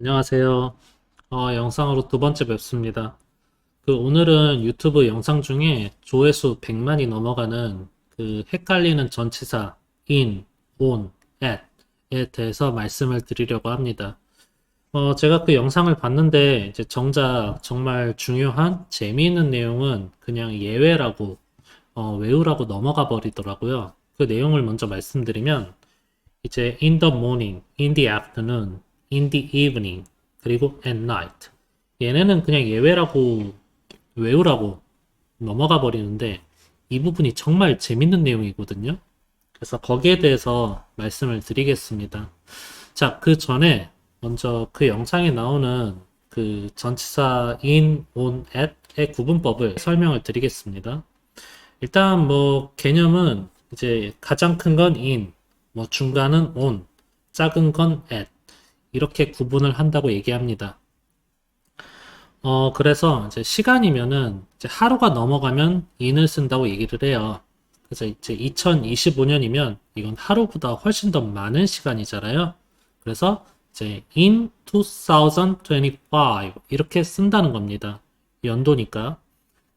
안녕하세요. 영상으로 두 번째 뵙습니다. 오늘은 유튜브 영상 중에 조회수 100만이 넘어가는 헷갈리는 전치사 in, on, at에 대해서 말씀을 드리려고 합니다. 제가 그 영상을 봤는데 이제 정작 정말 중요한 재미있는 내용은 그냥 예외라고 외우라고 넘어가 버리더라고요. 그 내용을 먼저 말씀드리면 이제 in the morning, in the afternoon, in the evening, 그리고 at night. 얘네는 그냥 예외라고 외우라고 넘어가 버리는데 이 부분이 정말 재밌는 내용이거든요. 그래서 거기에 대해서 말씀을 드리겠습니다. 자, 그 전에 먼저 그 영상에 나오는 그 전치사 in, on, at의 구분법을 설명을 드리겠습니다. 일단 뭐 개념은 이제 가장 큰 건 in, 뭐 중간은 on, 작은 건 at 이렇게 구분을 한다고 얘기합니다. 그래서 이제 시간이면은 이제 하루가 넘어가면 in을 쓴다고 얘기를 해요. 그래서 이제 2025년이면 이건 하루보다 훨씬 더 많은 시간이잖아요. 그래서 이제 in 2025 이렇게 쓴다는 겁니다. 연도니까.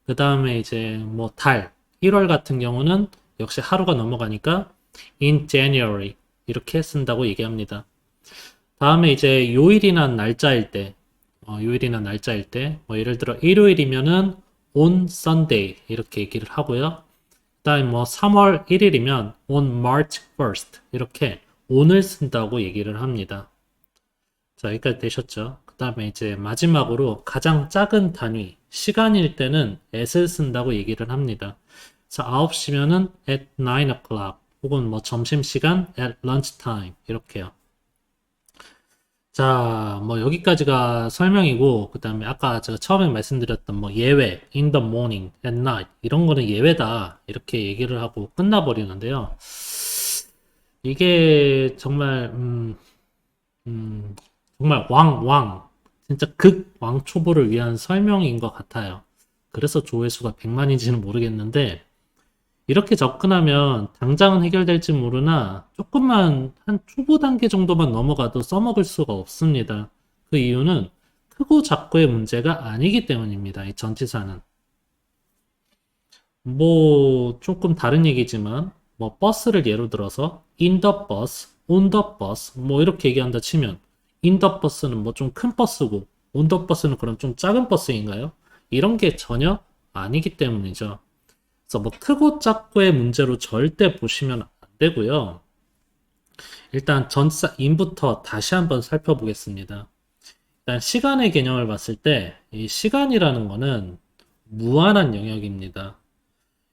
그 다음에 이제 뭐 달, 1월 같은 경우는 역시 하루가 넘어가니까 in January 이렇게 쓴다고 얘기합니다. 다음에 이제 요일이나 날짜일 때, 뭐 예를 들어 일요일이면은 on Sunday 이렇게 얘기를 하고요. 그다음에 뭐 3월 1일이면 on March 1st 이렇게 on을 쓴다고 얘기를 합니다. 자, 여기까지 되셨죠? 그 다음에 이제 마지막으로 가장 작은 단위, 시간일 때는 at을 쓴다고 얘기를 합니다. 자, 9시면은 at 9 o'clock 혹은 뭐 점심시간 at lunchtime 이렇게요. 자, 뭐 여기까지가 설명이고, 그 다음에 아까 제가 처음에 말씀드렸던 뭐 예외, in the morning, at night 이런 거는 예외다 이렇게 얘기를 하고 끝나버리는데요. 이게 정말 정말 진짜 극 왕초보를 위한 설명인 것 같아요. 그래서 조회수가 100만인지는 모르겠는데 이렇게 접근하면 당장은 해결될지 모르나 조금만 한 초보 단계 정도만 넘어가도 써먹을 수가 없습니다. 그 이유는 크고 작고의 문제가 아니기 때문입니다. 이 전치사는. 뭐 조금 다른 얘기지만 뭐 버스를 예로 들어서 in the bus, on the bus 뭐 이렇게 얘기한다 치면 in the bus는 뭐 좀 큰 버스고 on the bus는 그럼 좀 작은 버스인가요? 이런 게 전혀 아니기 때문이죠. 그래서 뭐 크고 작고의 문제로 절대 보시면 안 되고요. 일단 전치사 in부터 다시 한번 살펴보겠습니다. 일단 시간의 개념을 봤을 때 이 시간이라는 거는 무한한 영역입니다.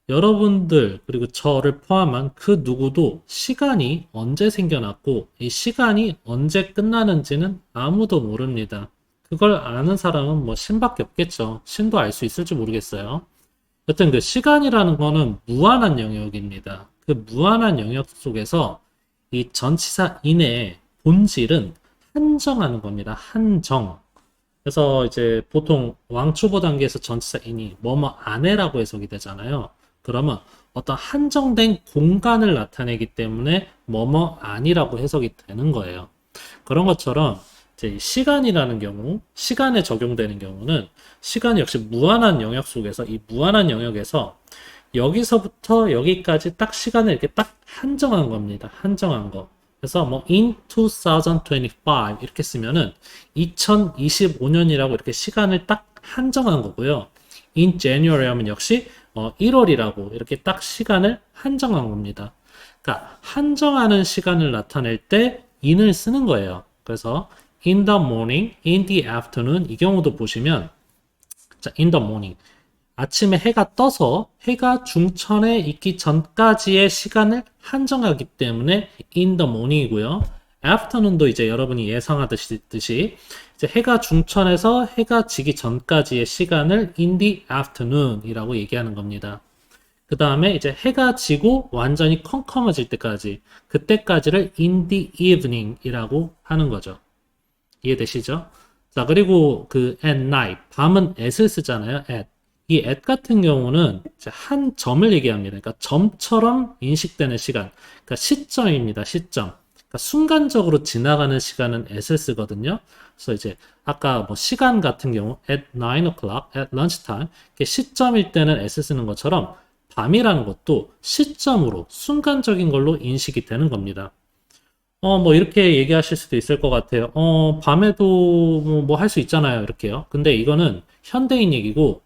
여러분들 그리고 저를 포함한 그 누구도 시간이 언제 생겨났고 이 시간이 언제 끝나는지는 아무도 모릅니다. 그걸 아는 사람은 뭐 신밖에 없겠죠. 신도 알 수 있을지 모르겠어요. 여튼 그 시간이라는 거는 무한한 영역입니다. 그 무한한 영역 속에서 이 전치사 인의 본질은 한정하는 겁니다. 한정. 그래서 이제 보통 왕초보 단계에서 전치사 인이 뭐뭐 안에라고 해석이 되잖아요. 그러면 어떤 한정된 공간을 나타내기 때문에 뭐뭐 아니라고 해석이 되는 거예요. 그런 것처럼 이제 시간이라는 경우, 시간에 적용되는 경우는 시간이 역시 무한한 영역 속에서 이 무한한 영역에서 여기서부터 여기까지 딱 시간을 이렇게 딱 한정한 겁니다. 한정한 거. 그래서 뭐 in 2025 이렇게 쓰면은 2025년이라고 이렇게 시간을 딱 한정한 거고요. in January 하면 역시 1월이라고 이렇게 딱 시간을 한정한 겁니다. 그러니까 한정하는 시간을 나타낼 때 in을 쓰는 거예요. 그래서 in the morning, in the afternoon 이 경우도 보시면 자, in the morning 아침에 해가 떠서 해가 중천에 있기 전까지의 시간을 한정하기 때문에 in the morning이고요. afternoon도 이제 여러분이 예상하듯이 이제 해가 중천에서 해가 지기 전까지의 시간을 in the afternoon이라고 얘기하는 겁니다. 그 다음에 이제 해가 지고 완전히 컴컴해질 때까지 그때까지를 in the evening이라고 하는 거죠. 이해되시죠? 자, 그리고 그 at night 밤은 at을 쓰잖아요. at. 이 at 같은 경우는 한 점을 얘기합니다. 그러니까 점처럼 인식되는 시간. 그러니까 시점입니다. 시점. 그러니까 순간적으로 지나가는 시간은 at을 쓰거든요. 그래서 이제 아까 뭐 시간 같은 경우 at 9 o'clock, at lunchtime 이게 시점일 때는 at을 쓰는 것처럼 밤이라는 것도 시점으로 순간적인 걸로 인식이 되는 겁니다. 뭐 이렇게 얘기하실 수도 있을 것 같아요. 밤에도 뭐 할 수 있잖아요. 이렇게요. 근데 이거는 현대인 얘기고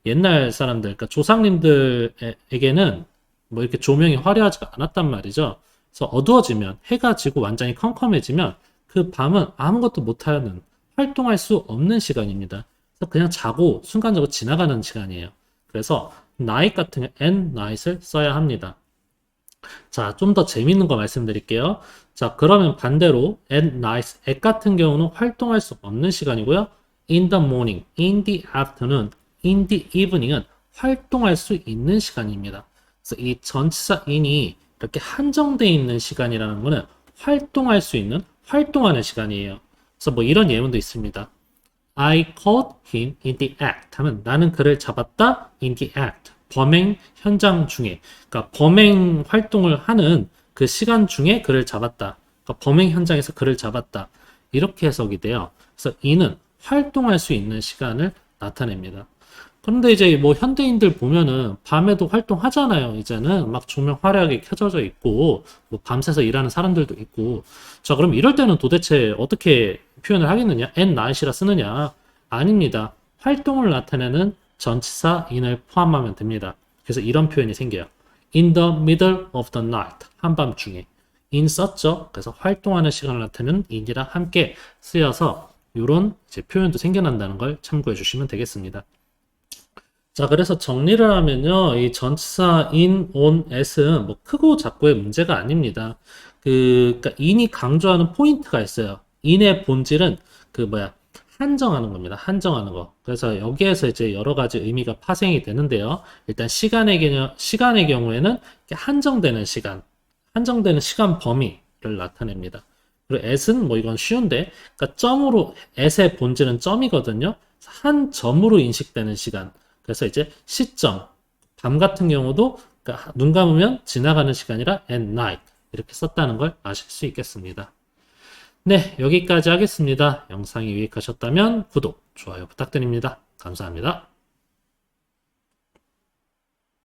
옛날 사람들, 그러니까 조상님들에게는 뭐 이렇게 조명이 화려하지가 않았단 말이죠. 그래서 어두워지면 해가 지고 완전히 컴컴해지면 그 밤은 아무것도 못하는 활동할 수 없는 시간입니다. 그래서 그냥 자고 순간적으로 지나가는 시간이에요. 그래서 night 같은 경우 and night을 써야 합니다. 자, 좀 더 재밌는 거 말씀드릴게요. 자, 그러면 반대로 at night, at 같은 경우는 활동할 수 없는 시간이고요. in the morning, in the afternoon, in the evening은 활동할 수 있는 시간입니다. 그래서 이 전치사 in이 이렇게 한정되어 있는 시간이라는 거는 활동할 수 있는, 활동하는 시간이에요. 그래서 뭐 이런 예문도 있습니다. I caught him in the act 하면 나는 그를 잡았다 in the act. 범행 현장 중에, 그러니까 범행 활동을 하는 그 시간 중에 그를 잡았다. 그러니까 범행 현장에서 그를 잡았다. 이렇게 해석이 돼요. 그래서 이는 활동할 수 있는 시간을 나타냅니다. 그런데 이제 뭐 현대인들 보면은 밤에도 활동하잖아요. 이제는 막 조명 화려하게 켜져져 있고 뭐 밤새서 일하는 사람들도 있고. 자, 그럼 이럴 때는 도대체 어떻게 표현을 하겠느냐? at night이라 쓰느냐? 아닙니다. 활동을 나타내는 전치사 in을 포함하면 됩니다. 그래서 이런 표현이 생겨요. in the middle of the night. 한밤중에. in 썼죠. 그래서 활동하는 시간을 나타내는 in이랑 함께 쓰여서 이런 이제 표현도 생겨난다는 걸 참고해 주시면 되겠습니다. 자, 그래서 정리를 하면요. 이 전치사 in, on, at은 뭐 크고 작고의 문제가 아닙니다. 그러니까 in이 강조하는 포인트가 있어요. in의 본질은 한정하는 겁니다. 한정하는 거. 그래서 여기에서 이제 여러 가지 의미가 파생이 되는데요. 일단 시간의 경우에는 한정되는 시간, 한정되는 시간 범위를 나타냅니다. 그리고 at은 뭐 이건 쉬운데, 그러니까 at의 본질은 점이거든요. 한 점으로 인식되는 시간. 그래서 이제 시점, 밤 같은 경우도 그러니까 눈 감으면 지나가는 시간이라 at night 이렇게 썼다는 걸 아실 수 있겠습니다. 네, 여기까지 하겠습니다. 영상이 유익하셨다면 구독, 좋아요 부탁드립니다. 감사합니다.